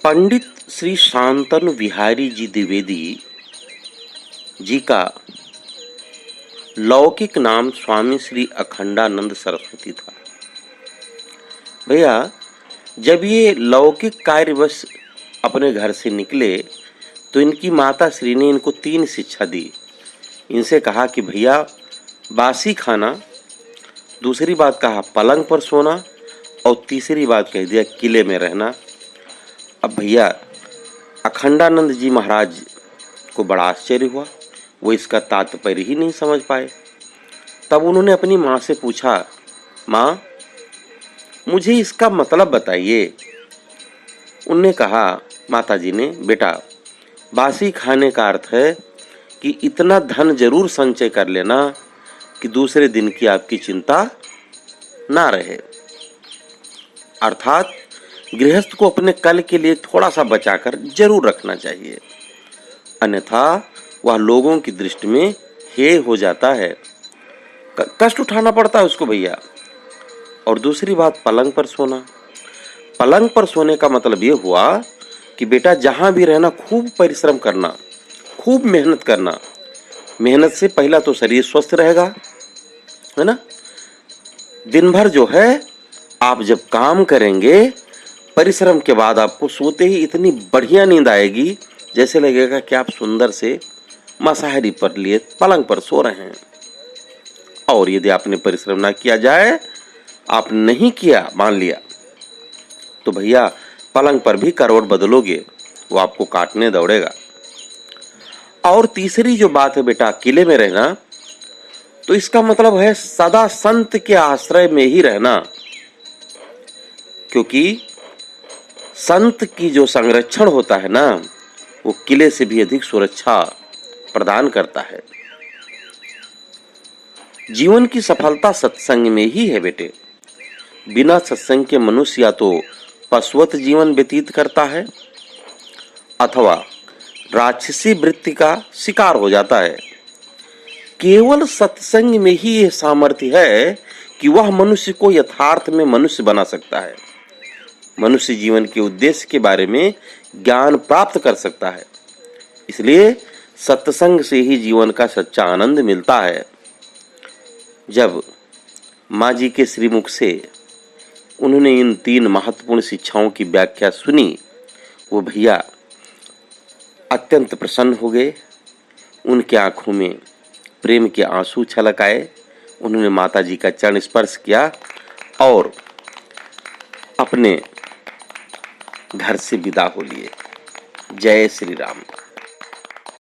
पंडित श्री शांतनु बिहारी जी द्विवेदी जी का लौकिक नाम स्वामी श्री अखंडानंद सरस्वती था। भैया, जब ये लौकिक कार्यवश अपने घर से निकले तो इनकी माता श्री ने इनको 3 शिक्षा दी। इनसे कहा कि भैया बासी खाना, दूसरी बात कहा पलंग पर सोना, और तीसरी बात कह दिया किले में रहना। अब भैया अखंडानंद जी महाराज को बड़ा आश्चर्य हुआ, वो इसका तात्पर्य ही नहीं समझ पाए। तब उन्होंने अपनी माँ से पूछा, माँ मुझे इसका मतलब बताइए। उनने कहा, माता जी ने, बेटा बासी खाने का अर्थ है कि इतना धन जरूर संचय कर लेना कि दूसरे दिन की आपकी चिंता ना रहे। अर्थात गृहस्थ को अपने कल के लिए थोड़ा सा बचाकर जरूर रखना चाहिए, अन्यथा वह लोगों की दृष्टि में हेय हो जाता है, कष्ट उठाना पड़ता है उसको भैया। और दूसरी बात पलंग पर सोना। पलंग पर सोने का मतलब ये हुआ कि बेटा जहां भी रहना खूब परिश्रम करना, खूब मेहनत करना। मेहनत से पहला तो शरीर स्वस्थ रहेगा, है ना। दिन भर जो है आप जब काम करेंगे, परिश्रम के बाद आपको सोते ही इतनी बढ़िया नींद आएगी, जैसे लगेगा कि आप सुंदर से मसाहरी पर लिए पलंग पर सो रहे हैं। और यदि आपने परिश्रम ना किया जाए, आप नहीं किया मान लिया, तो भैया पलंग पर भी करवट बदलोगे, वो आपको काटने दौड़ेगा। और तीसरी जो बात है बेटा किले में रहना, तो इसका मतलब है सदा संत के आश्रय में ही रहना, क्योंकि संत की जो संरक्षण होता है ना, वो किले से भी अधिक सुरक्षा प्रदान करता है। जीवन की सफलता सत्संग में ही है बेटे। बिना सत्संग के मनुष्य या तो पशुवत जीवन व्यतीत करता है अथवा राक्षसी वृत्ति का शिकार हो जाता है। केवल सत्संग में ही यह सामर्थ्य है कि वह मनुष्य को यथार्थ में मनुष्य बना सकता है, मनुष्य जीवन के उद्देश्य के बारे में ज्ञान प्राप्त कर सकता है। इसलिए सत्संग से ही जीवन का सच्चा आनंद मिलता है। जब माँ जी के श्रीमुख से उन्होंने इन 3 महत्वपूर्ण शिक्षाओं की व्याख्या सुनी, वो भैया अत्यंत प्रसन्न हो गए। उनके आंखों में प्रेम के आंसू छलक आए। उन्होंने माता जी का चरण स्पर्श किया और अपने घर से विदा हो लिए। जय श्री राम।